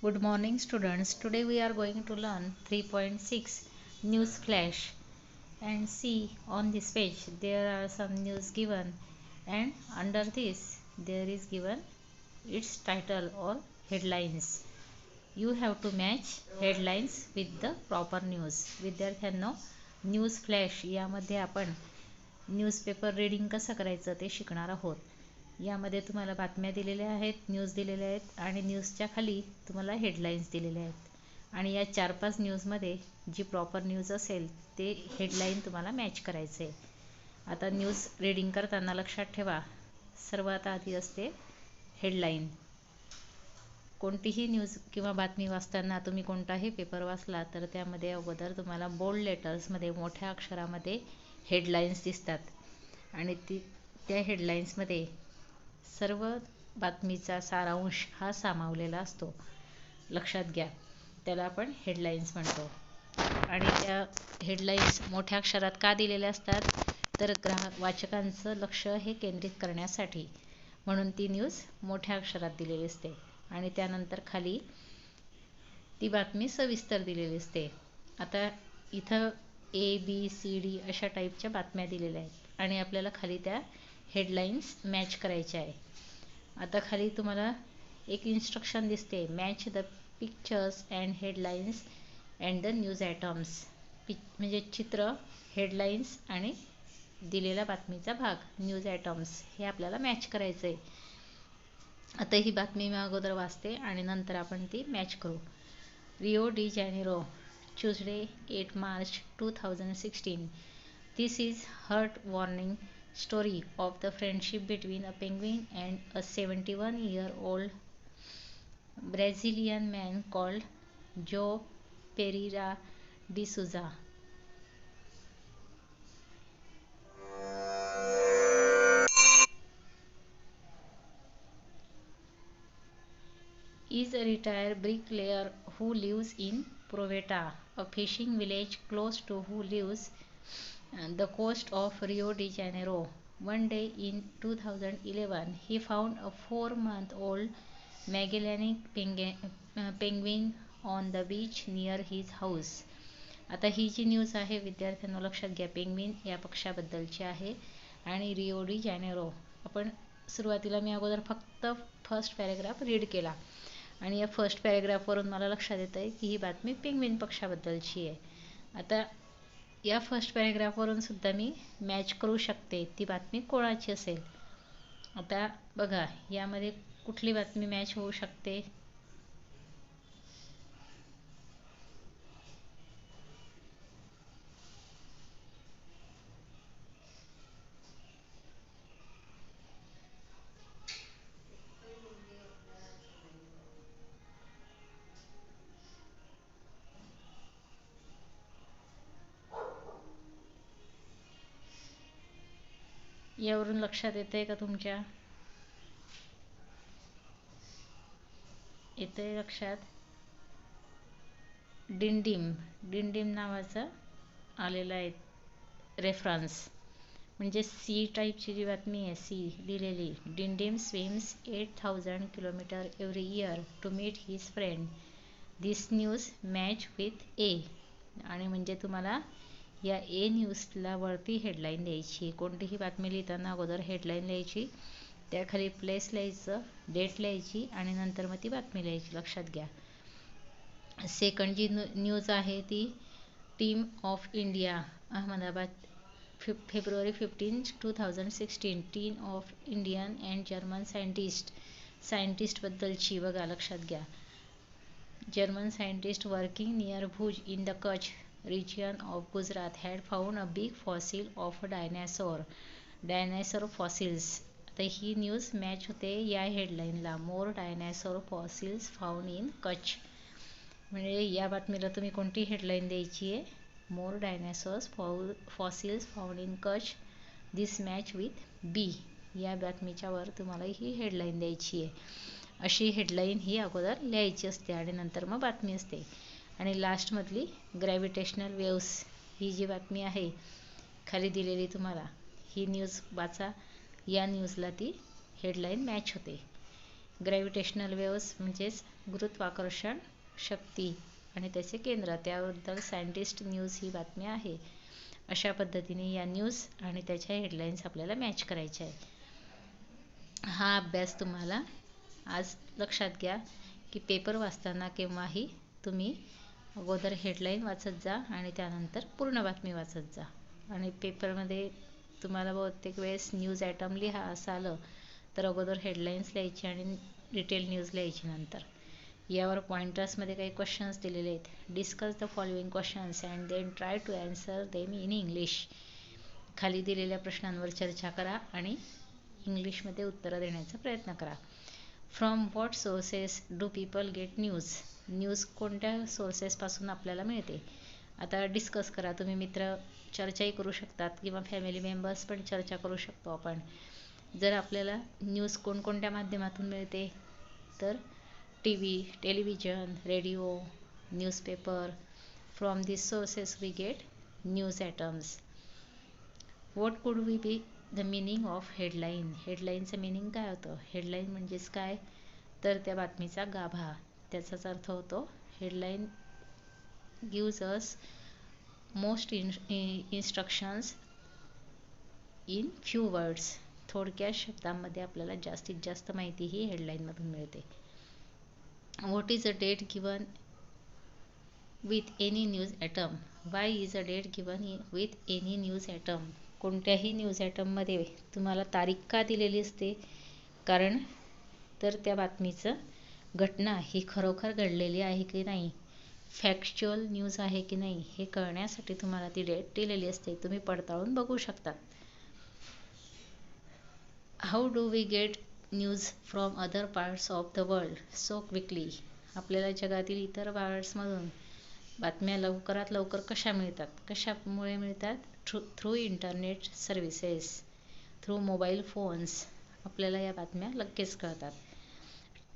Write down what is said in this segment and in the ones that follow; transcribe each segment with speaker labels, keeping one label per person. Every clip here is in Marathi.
Speaker 1: Good morning students. Today we are going to learn 3.6 news flash, and see on this page there are some news given, and under this there is given its title or headlines. You have to match headlines with the proper news. विद्यार्थ्यांनो, न्यूज फ्लॅश यामध्ये आपण न्यूजपेपर रीडिंग कसं करायचं ते शिकणार आहोत. यामध्ये तुम्हाला बातम्या दिलेल्या आहेत, न्यूज दिलेल्या आहेत आणि न्यूजच्या खाली तुम्हाला हेडलाईन्स दिलेल्या आहेत. आणि या 4-5 न्यूजमध्ये जी प्रॉपर न्यूज असेल ते हेडलाईन तुम्हाला मॅच करायचे. आता न्यूज रीडिंग करताना लक्षात ठेवा, सर्वात आधी असते हेडलाईन. कोणतीही न्यूज किंवा बातमी वाचताना तुम्ही कोणताही पेपर वाचला तर त्यामध्ये अगोदर तुम्हाला बोल्ड लेटर्समध्ये मोठ्या अक्षरामध्ये हेडलाईन्स दिसतात आणि त्या हेडलाईन्समध्ये सर्व बातमीचा सारांश हा सामावलेला असतो. लक्षात घ्या, त्याला आपण हेडलाईन्स म्हणतो. आणि त्या हेडलाईन्स मोठ्या अक्षरात का दिलेल्या असतात तर वाचकांचं लक्ष हे केंद्रित करण्यासाठी, म्हणून ती न्यूज मोठ्या अक्षरात दिलेली असते. आणि त्यानंतर खाली ती बातमी सविस्तर दिलेली असते. आता इथं ABCD अशा टाईपच्या बातम्या दिलेल्या आहेत आणि आपल्याला खाली त्या हेडलाईन्स मॅच करायच्या आहे. आता खाली तुम्हाला एक इन्स्ट्रक्शन दिसते, match the pictures and headlines and the news atoms. म्हणजे चित्र, हेडलाईन्स आणि दिलेला बातमीचा भाग न्यूज ॲटम्स हे आपल्याला मॅच करायचं आहे. आता ही बातमी मी अगोदर वाचते आणि नंतर आपण ती मॅच करू. Rio D Janeiro, Tuesday 8 March 2016. This is heart-warming story of the friendship between a penguin and a 71-year-old Brazilian man called Joe Pereira de Souza. Is a retired bricklayer who lives in Proveta, a fishing village close to who lives the coast of Rio de Janeiro. One day in 2011, he found a 4-month-old Magellanic penguin on the beach near his house. आता ही जी न्यूज आहे विद्यार्थ्यांना लक्षात घ्या, पेंग्विन या पक्षाबद्दलची आहे आणि रिओ डी जानेरो. आपण सुरुवातीला मी अगोदर फक्त फर्स्ट पॅरेग्राफ रीड केला आणि या फर्स्ट पॅरेग्राफवरून मला लक्षात येतं आहे की ही बातमी पेंग्विन पक्षाबद्दलची आहे. आता या फर्स्ट पॅरेग्राफवरून सुद्धा मी मॅच करू शकते ती बातमी कोणाची असेल. आता बघा, यामध्ये कुठली बातमी मॅच होऊ शकते. यावरून लक्षात येतंय का तुमच्या? येतंय लक्षात? डिंडिम नावाचा आलेला आहे रेफरन्स. म्हणजे सी टाईपची जी बातमी आहे, सी दिलेली. Dindim swims 8,000 kilometre every year to meet his friend. This news match with A. आणि म्हणजे तुम्हाला या ए न्यूजला वरती हेडलाईन द्यायची. कोणतीही बातमी लिहिताना अगोदर हेडलाईन लिहायची, त्याखाली प्लेस लिहायचं, डेट लिहायची आणि नंतर मग ती बातमी लिहायची. लक्षात घ्या. सेकंड जी न्यूज आहे ती team of India Ahmedabad, February 15, 2016. Team of Indian and German सायंटिस्टबद्दलची. बघा, लक्षात घ्या. German scientists working near Bhuj in the Kutch region of Gujarat had found a big fossil of a dinosaur fossils. आता ही न्यूज मॅच होते या हेडलाईनला, more dinosaur fossils found in Kutch. म्हणजे या बातमीला तुम्ही कोणती हेडलाईन द्यायची आहे? More dinosaurs fossils found in Kutch. This match with B. या बातमीच्या वर तुम्हाला ही हेडलाईन द्यायची आहे. अशी हेडलाईन ही अगोदर लिहायची असते आणि नंतर मग बातमी असते. आणि लास्टमधली ग्रॅव्हिटेशनल वेव्स ही जी बातमी आहे खाली दिलेली तुम्हाला, ही न्यूज वाचा. या न्यूजला ती हेडलाईन मॅच होते. ग्रॅव्हिटेशनल वेव्हज म्हणजेच गुरुत्वाकर्षण शक्ती आणि त्याचे केंद्र, त्याबद्दल सायंटिस्ट न्यूज ही बातमी आहे. अशा पद्धतीने या न्यूज आणि त्याच्या हेडलाईन्स आपल्याला मॅच करायच्या आहे. हा अभ्यास तुम्हाला आज लक्षात घ्या की पेपर वाचताना केव्हाही तुम्ही अगोदर हेडलाईन वाचत जा आणि त्यानंतर पूर्ण बातमी वाचत जा. आणि पेपरमध्ये तुम्हाला बहुतेक वेळेस न्यूज ॲटम लिहा असं आलं तर अगोदर हेडलाईन्स लिहायची आणि डिटेल न्यूज लिहायची नंतर. यावर पॉइंटर्समध्ये काही क्वेश्चन्स दिलेले आहेत. Discuss the following questions and then try to answer them in English. खाली दिलेल्या प्रश्नांवर चर्चा करा आणि इंग्लिशमध्ये उत्तरं देण्याचा प्रयत्न करा. From what sources do people get news. News कोणत्या सोर्सेसपासून आपल्याला मिळते. आता डिस्कस करा. तुम्ही मित्र चर्चाही करू शकतात किंवा फॅमिली मेंबर्स पण चर्चा करू शकतो आपण. जर आपल्याला न्यूज कोणकोणत्या माध्यमातून मिळते तर TV, television, radio, newspaper. From this sources we get news items. What could we be the meaning of headline. हेडलाईनचं मिनिंग काय होतं. हेडलाईन म्हणजेच काय तर त्या बातमीचा गाभा. त्याचाच अर्थ होतो headline gives us most instructions in few words. थोडक्या शब्दांमध्ये आपल्याला जास्तीत जास्त माहिती ही हेडलाईनमधून मिळते. What is a date given with any news atom. Why is a date given with any news atom. कोणत्याही न्यूज ॲटममध्ये तुम्हाला तारीख का दिलेली असते कारण तर त्या बातमीचं घटना ही खरोखर घडलेली आहे की नाही, फॅक्च्युअल न्यूज आहे की नाही हे कळण्यासाठी तुम्हाला ती डेट दिलेली असते. तुम्ही पडताळून बघू शकता. How do we get news from other parts of the world so quickly. आपल्याला जगातील इतर पार्ट्समधून बातम्या लवकरात लवकर कशा मिळतात. कशामुळे मिळतात. Through internet services, through mobile phones आपल्याला या बातम्या लगेच कळतात.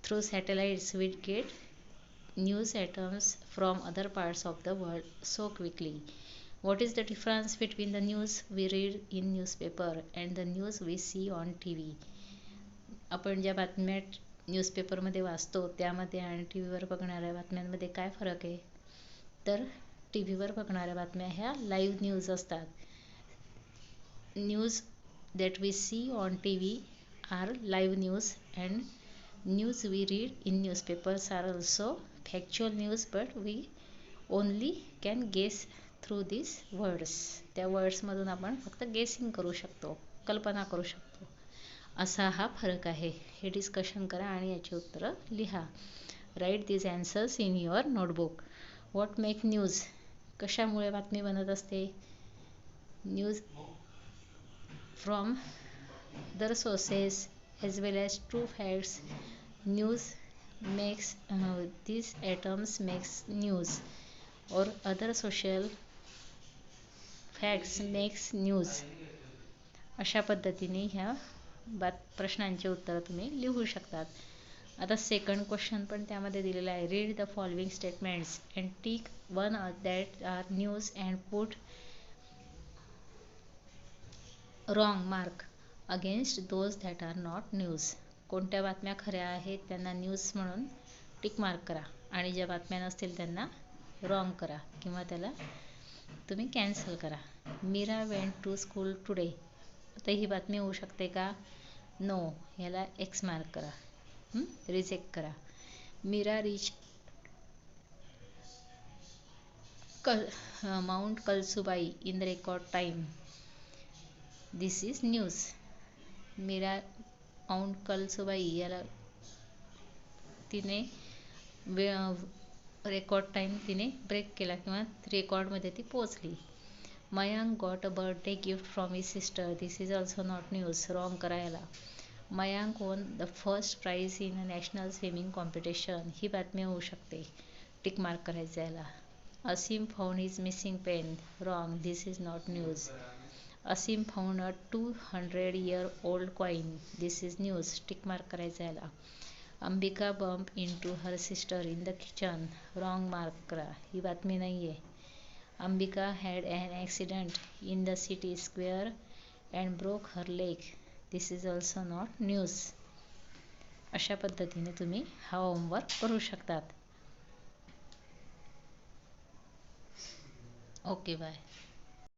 Speaker 1: Through satellites we get news atoms from other parts of the world so quickly. What is the difference between the news we read in newspaper and the news we see on TV? आपण ज्या बातम्या न्यूजपेपरमध्ये वाचतो त्यामध्ये आणि टी व्हीवर बघणाऱ्या बातम्यांमध्ये काय फरक आहे तर टी व्हीवर बघणाऱ्या बातम्या ह्या लाईव्ह न्यूज असतात. News that we see on TV are live news and news we read in newspapers are also factual news but we only can guess through this words. त्या वर्ड्समधून आपण फक्त गेसिंग करू शकतो, कल्पना करू शकतो. असा हा फरक आहे. हे डिस्कशन करा आणि याची उत्तरं लिहा. Write this answers in your notebook. What make news. कशामुळे बातमी बनत असते. News from other sources as well as true facts. News makes these atoms makes news or other social facts makes news. अशा पद्धतीने ह्या प्रश्नांचे उत्तर तुम्ही लिहू शकतात. आता सेकंड क्वेश्चन पण त्यामध्ये दिलेला आहे. Read the following statements and tick one that are news and put wrong mark against those that are not news. कोणत्या बातम्या खऱ्या आहेत त्यांना न्यूज म्हणून टिक मार्क करा आणि ज्या बातम्या नसतील त्यांना रॉंग करा किंवा त्याला तुम्ही कॅन्सल करा. Meera went to school today. आता ही बातमी होऊ शकते का. नो. याला एक्स मार्क करा, रिजेक्ट करा. Meera reach mount Kalsubai in the record time. This is news. Meera mount Kalsubai याला तिने रेकॉर्ड टाईम तिने ब्रेक केला किंवा रेकॉर्डमध्ये ती पोचली. Mayank got a birthday gift from his sister. This is also not news. Wrong करायला. Mayank won the first prize in a national swimming competition. ही बातमी होऊ शकते. टिक मार्क करायचं याला. Aseem found his missing pen. Wrong. This is not news. Aseem found a 200-year-old coin. This is news. Tick mark करायचं याला. Ambika bump into her sister in the kitchen. Wrong mark करा. ही बातमी नाही आहे. Ambika had an accident in the city square and broke her leg. This is also not news. अशा पद्धतीने तुम्ही हा होमवर्क करू शकतात. Okay bye.